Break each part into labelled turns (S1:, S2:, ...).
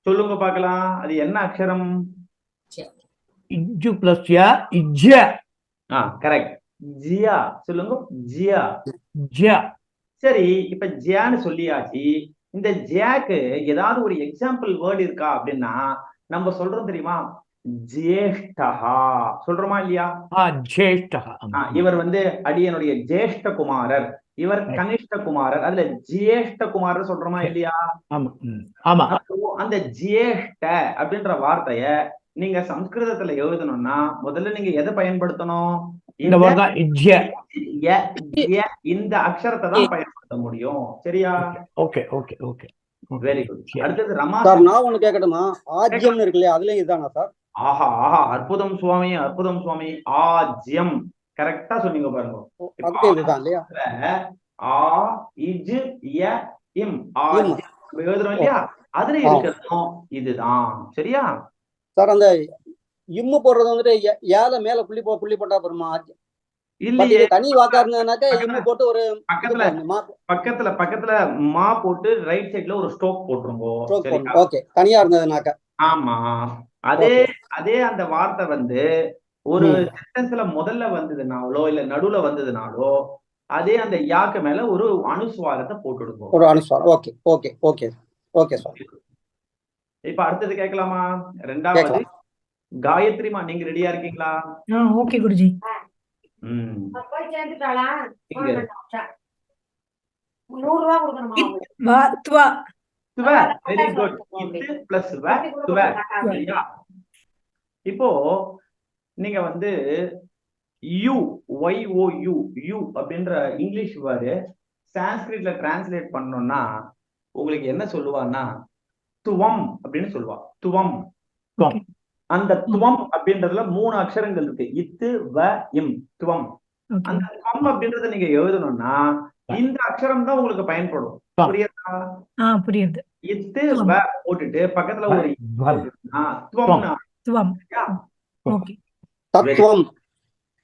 S1: சொல்லுங்க பார்க்கலாம். அது என்ன அக்ஷரம்?
S2: இஜ்ஜு பிளஸ் யா இஜ்ஜ.
S1: கரெக்ட். ஜியா சொல்லுங்க. ஜியா.
S2: ஜ.
S1: சரி, இப்ப ஜியான்னு சொல்லியாச்சு. இந்த ஜியாக்கு ஏதாவது ஒரு எக்ஸாம்பிள் வேர்டு இருக்கா அப்படின்னா நம்ம சொல்றோம் தெரியுமா? ஜேஷ்டஹா சொல்றோமா இல்லையா?
S2: ஜேஷ்டஹா.
S1: இவர் வந்து அடியனுடைய ஜேஷ்ட குமாரர், இவர் கனிஷ்ட குமாரர், அதுல ஜேஷ்ட குமாரர் சொல்றோமா இல்லையா?
S2: ஆமா.
S1: அந்த ஜேஷ்ட அப்படின்ற வார்த்தைய நீங்க சம்ஸ்கிருதத்துல எழுதணும்னா முதல்ல நீங்க எதை பயன்படுத்தணும்? இந்த அக்ஷரத்தை தான் பயன்படுத்த முடியும். சரியா?
S2: Okay okay okay.
S1: Very good. அடுத்தது ரமா
S3: சார், நான் ஒண்ணு கேட்கட்டுமா? ஆஜ்யம் இருக்கு இல்லையா, அதுலயும் இதானா சார்?
S1: ஆஹா ஆஹா, அற்புதம் சுவாமி, அற்புதம் சுவாமி. ஆஜ்யம் கரெக்டா சொன்னீங்க பாருங்க.
S3: இதுதான் இல்லையா?
S1: ஆ இஜ் ய இம் ஆஜ்யம் எழுதுறோம் இல்லையா? அதுல இருக்கிறதும் இதுதான். சரியா
S3: சார்? அந்த இம்மு போடுறது வந்துட்டு ஏல மேல புள்ளி போட்டா போருமா?
S1: இல்லையே,
S3: தனி வாக்கா இருந்ததுனாக்க இம்மு போட்டு ஒரு
S1: பக்கத்துல பக்கத்துல மா போட்டு ரைட் சைடுல ஒரு ஸ்ட்ரோக் போட்டுருங்க.
S3: ஓகே, தனியா இருந்ததுனாக்க.
S1: ஆமா, அதே அந்த வார்த்தை வந்து ஒரு சென்டென்ஸ்ல முதல்ல வந்ததுனாலோ இல்ல நடுவுல வந்ததுனாலோ அதே அந்த யாக்கு மேல ஒரு அனுஸ்வாரத்தை போட்டுடுங்க.
S3: ஒரு அனுஸ்வாரம். Okay okay okay okay sir.
S1: இப்ப அடுத்தது கேட்கலாமா? ரெண்டாவது காயத்ரிமா, நீங்க ரெடியா இருக்கீங்களா?
S4: ஓகே குருஜி.
S1: Very good. இத்து பிளஸ் இப்போ நீங்க வந்து யூ YOU யூ அப்படின்ற இங்கிலீஷ் வேர்டு சான்ஸ்கிரிட்ல டிரான்ஸ்லேட் பண்ணோம்னா உங்களுக்கு என்ன சொல்லுவான்னா துவம் அப்படின்னு சொல்லுவா. துவம். அந்த துவம் அப்படின்றதுல 3 அக்ஷரங்கள் இருக்கு. இத்து வ இம். துவம். அந்த துவம் அப்படின்றத நீங்க எழுதணும்னா இந்த அக்ஷரம் தான் உங்களுக்கு பயன்படும். புரியுதா?
S4: புரியுது.
S1: இத்து வ போட்டுட்டு பக்கத்துல ஒரு துவம்.
S4: ஓகே.
S3: தத்துவம்.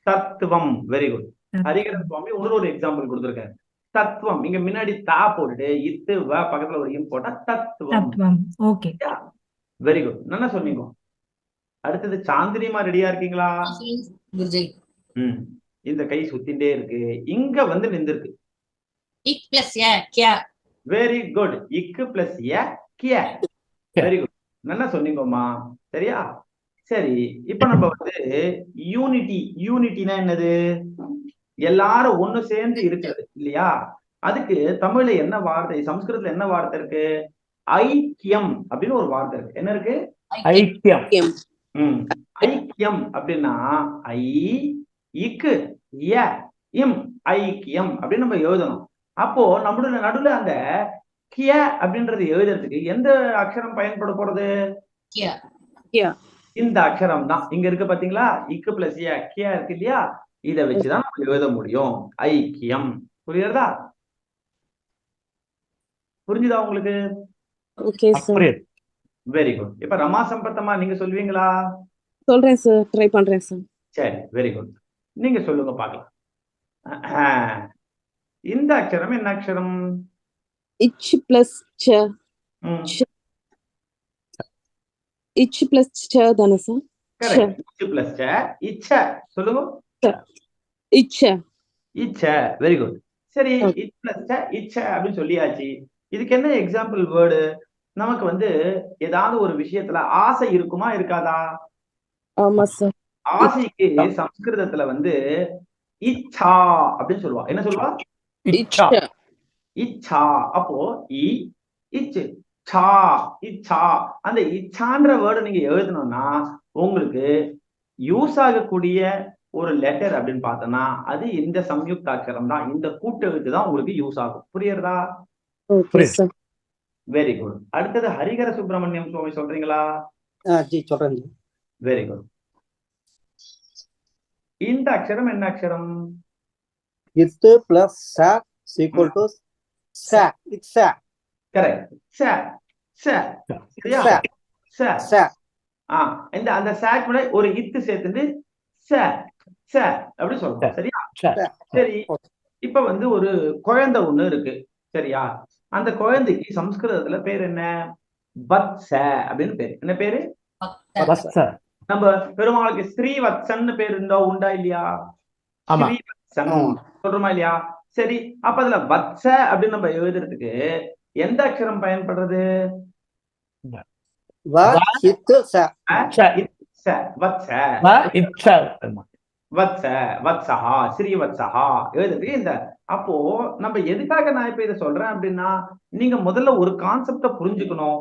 S1: தத்துவம். Very good. ஹரிகர சுவாமி ஒரு எக்ஸாம்பிள் கொடுத்திருக்காரு. தத்துவம். இங்க முன்னாடி தா போட்டுட்டு இத்து வ பக்கத்துல ஒரு இம் போட்டா தத்துவம்.
S4: ஓகே.
S1: Very good. நல்லா சொன்னீங்க. அடுத்தது சாந்தினிமா, ரெடியா இருக்கீங்களா? இந்த கை சுத்திண்டே இருக்கு. இங்க வந்து நின்றுருக்கு.
S5: இக் பிளஸ் ய கியா.
S1: Very good. இக்கு பிளஸ் ய கியா. Very good. நல்லா சொன்னீங்கம்மா. சரியா? சரி, இப்ப நம்ம வந்து யூனிட்டினா என்னது? எல்லாரும் ஒண்ணு சேர்ந்து இருக்கிறது இல்லையா? அதுக்கு தமிழ்ல என்ன வார்த்தை, சம்ஸ்கிருதத்துல என்ன வார்த்தை இருக்கு? ஐக்கியம் அப்படின்னு ஒரு வார்த்தை இருக்கு. என்ன இருக்கு?
S2: ஐக்கியம்.
S1: ஐக்கியம் அப்படின்னா ஐ இக்கு ய இம் ஐக்கியம் அப்படின்னு நம்ம எழுதணும். அப்போ நம்மளோட நடுவுல அந்த கிய அப்படின்றது எழுதுறதுக்கு எந்த அக்ஷரம் பயன்பட போறது? இந்த அக்ஷரம் தான். இங்க இருக்கு பாத்தீங்களா? இக்கு பிளஸ் ய கியா இருக்கு இல்லையா? இதை வச்சுதான் நம்ம எழுத முடியும். ஐக்கியம். புரியுறதா? புரிஞ்சுதா உங்களுக்கு? Very good. இப்ப ரமா சம்பத்தமா, நீங்க சொல்வீங்களா?
S6: சொல்றேன் சார், ட்ரை பண்றேன் சார்.
S1: சரி, வெரி குட். நீங்க சொல்லுங்க பார்க்கலாம். இந்த அக்ஷரம் என்ன அக்ஷரம்?
S6: இச் பிளஸ் ச. இச் பிளஸ் ச தானே சார்?
S1: கரெக்ட். இச் பிளஸ் ச. இச்ச சொல்லுங்க.
S6: இச்ச.
S1: இச்ச. Very good. சரி, இச் பிளஸ் ச இச்ச அப்படின்னு சொல்லியாச்சு. இதுக்கு என்ன எக்ஸாம்பிள் வேர்டு? நமக்கு வந்து ஏதாவது ஒரு விஷயத்துல ஆசை இருக்குமா இருக்காதா?
S6: ஆமா சார்.
S1: ஆசைக்கு சம்ஸ்கிருதத்துல வந்து இச்சா அப்படின்னு சொல்லுவா. என்ன சொல்லுவா?
S2: இச்சா.
S1: இச்சா. அப்போ இச்சு சா இச்சா. அந்த இச்சான்ற வேர்டு நீங்க எழுதணும்னா உங்களுக்கு யூஸ் ஆகக்கூடிய ஒரு லெட்டர் அப்படின்னு பார்த்தோம்னா அது இந்த சம்யுக்த அக்ஷரம் தான். இந்த கூட்டெழுத்து தான் உங்களுக்கு யூஸ் ஆகும். புரியுறதா? Very good. அடுத்தது ஹரிகர சுப்பிரமணியம் சுவாமி சொல்றீங்களா?
S3: சொல்றேன்.
S1: Very good. இந்த அக்ஷரம் என்ன அக்ஷரம்?
S3: இத்து பிளஸ் ச ஈக்குவல் டு ச. இட்ஸ் ச.
S1: கரெக்ட். ச ச. சரியா? ச ச. இந்த அந்த சாக்கு கூட ஒரு இத்து சேர்த்துட்டு ச ச அப்படி சொல்றோம். சரியா? சரி, இப்ப வந்து ஒரு குழந்தை ஒண்ணு இருக்கு. சரியா? அந்த குழந்தைக்கு சம்ஸ்கிருதத்துல பேர் என்ன? வத்ச அப்படின்னு பேரு. என்ன பேரு?
S2: வத்ச.
S1: நம்ம பெருமாளுக்கு ஸ்ரீவத்சன் பேர் இருந்தா உண்டா இல்லையா?
S2: ஆமா.
S1: ஸ்ரீவத்சன் சொல்றோமா இல்லையா? சரி, அப்ப அதுல வத்ச அப்படின்னு நம்ம எழுதுறதுக்கு எந்த அக்ஷரம் பயன்படுறது? வத்ச, வத்சஹா, ஸ்ரீவத்சஹா எழுதுறதுக்கு இந்த. அப்போ நம்ம எதுக்காக நான் இப்ப இதை சொல்றேன் அப்படின்னா, நீங்க முதல்ல ஒரு கான்செப்ட புரிஞ்சுக்கணும்.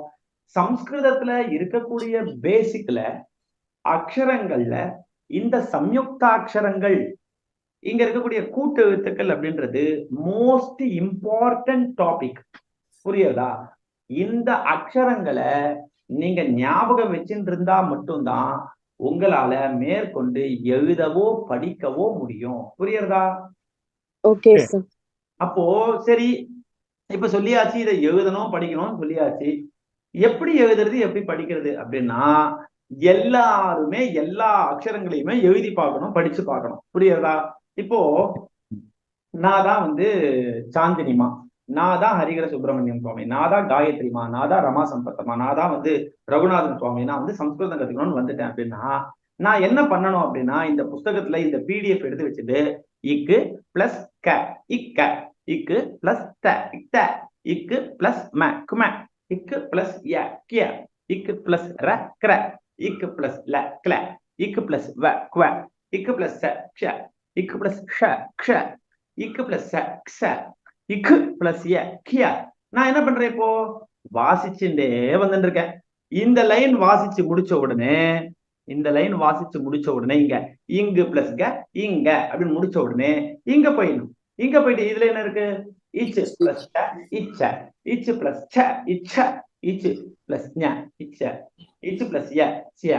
S1: சம்ஸ்கிருதத்துல இருக்கக்கூடிய பேசிக்ல அக்ஷரங்கள்ல இந்த சம்யுக்தாட்சரங்கள், இங்க இருக்கக்கூடிய கூட்டு எழுத்துக்கள் அப்படின்றது மோஸ்ட் இம்பார்ட்டன்ட் டாபிக். புரியுதா? இந்த அக்ஷரங்களை நீங்க ஞாபகம் வச்சுட்டு இருந்தா மட்டும்தான் உங்களால மேற்கொண்டு எழுதவோ படிக்கவோ முடியும். புரியுறதா?
S6: Okay sir.
S1: அப்போ சரி, இப்ப சொல்லியாச்சு இதை எழுதணும் படிக்கணும்னு சொல்லியாச்சு. எப்படி எழுதுறது எப்படி படிக்கிறது அப்படின்னா, எல்லாருமே எல்லா அக்ஷரங்களையுமே எழுதி பார்க்கணும், படிச்சு பார்க்கணும். புரியுறதா? இப்போ நான் தான் வந்து சாந்தினிமா, நான் தான் ஹரிகர சுப்பிரமணியம் சுவாமி, நான் தான் காயத்ரிமா, நான் தான் ரமா சம்பத்தமா, நான் தான் வந்து ரகுநாதன் சுவாமி, நான் வந்து சம்ஸ்கிருதம் கத்துக்கணும்னு வந்துட்டேன் அப்படின்னா நான் என்ன பண்ணணும் அப்படின்னா, இந்த புஸ்தகத்துல இந்த பிடிஎஃப் எடுத்து வச்சுட்டு இக்கு பிளஸ் க இக்க, இக்கு பிளஸ் த இக்த, இக்கு பிளஸ் ம கும, இக்கு பிளஸ் ய கிய, இக்கு பிளஸ் ர கிர, இக்கு பிளஸ் ல கிள, இக்கு பிளஸ் வ குவ, இக்கு பிளஸ் ச க்ஷ, இக்கு பிளஸ் ஷ க்ஷ, இக்கு பிளஸ் ச க்ஷ, இக்கு பிளஸ் ய கிய. நான் என்ன பண்றேன், இப்போ வாசிச்சுட்டே வந்துட்டு இருக்கேன். இந்த லைன் வாசிச்சு முடிச்ச உடனே, இந்த லைன் வாசிச்சு முடிச்ச உடனே இங்க இங்கு பிளஸ் க இங்க அப்படின்னு முடிச்ச உடனே இங்க போயிடணும். இங்க போயிட்டு இதுல என்ன இருக்கு? இச்சு பிளஸ் இச்ச, இச்சு பிளஸ் ச இச்ச, இச்சு பிளஸ் ஞ இச்ச, இச்சு பிளஸ் ய சிய,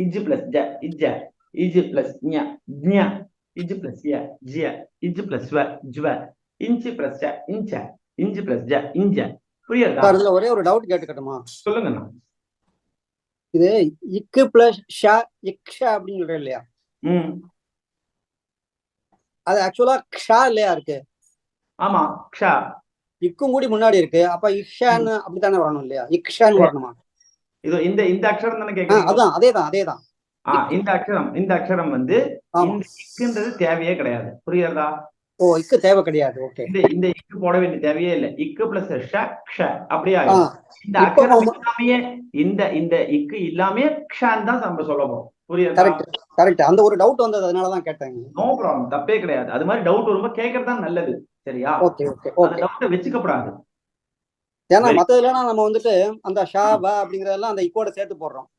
S1: இஜு பிளஸ் ஜ இஜ்ஜ, இஜு பிளஸ் ஞ ஞ, இஜு பிளஸ் ய ஜிய, இஜு பிளஸ் வ ஜ்வ, இன்ச்சு பிளஸ் ஜ இன்ச்ச, இஞ்சு பிளஸ் ஜ இஞ்ச. புரியுதா?
S3: இதுல ஒரே ஒரு டவுட் கேட்டுக்கட்டுமா?
S1: சொல்லுங்கண்ணா.
S3: இது இக்கு பிளஸ் ஷ இக்ஷா அப்படின்னு சொல்றேன் இல்லையா? அது ஆக்சுவலா க்ஷா இல்லையா இருக்கு?
S1: ஆமா, க்ஷா.
S3: இக்கும் கூடி முன்னாடி இருக்கு. அப்ப இக்ஷான்னு அப்படித்தானே வரணும் இல்லையா? இக்ஷான்னு வரணுமா?
S1: இது இந்த அக்ஷரம் தானே கேக்குறீங்க?
S3: அதான் அதேதான்.
S1: இந்த அக்ஷரம் வந்து இந்த இக்குன்றது தேவையே கிடையாது. புரியுறதா?
S3: ஓ, இக்கு தேவை கிடையாது. ஓகே.
S1: இந்த இக்கு போட வேண்டிய தேவையே இல்லை. இக்கு பிளஸ் ஷ க்ஷ அப்படியே ஆகும். இந்த அக்ஷரம் இல்லாமையே, இந்த இக்கு இல்லாமே க்ஷான் தான் நம்ம சொல்ல போறோம். புரியுதா?
S3: கரெக்ட். அந்த ஒரு டவுட் வந்தது, அதனாலதான் கேட்டேன்.
S1: நோ ப்ராப்ளம், தப்பே கிடையாது. அது மாதிரி டவுட் வரும்போது கேட்கறது தான் நல்லது. சரியா?
S3: ஓகே.
S1: அந்த டவுட்டை வச்சுக்கப்படாது.
S3: ஏன்னா மத்ததுலாம் நம்ம வந்துட்டு அந்த ஷா வ அப்படிங்கறதெல்லாம் அந்த இக்கோட சேர்த்து போடுறோம்.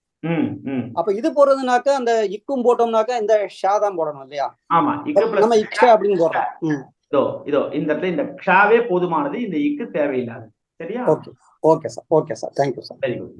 S3: அப்ப இது போடுறதுனாக்க அந்த இக்கும் போட்டோம்னாக்க இந்த ஷா தான் போடணும் இல்லையா?
S1: ஆமா, இக்கு பிளஸ்
S3: நம்ம இக்ஷா அப்படின்னு போடுறோம்.
S1: இதோ இந்த இடத்துல இந்த க்ஷாவே போதுமானது, இந்த இக்கு தேவையில்லாது. சரியா?
S3: Okay sir. Thank you sir.
S1: Very good.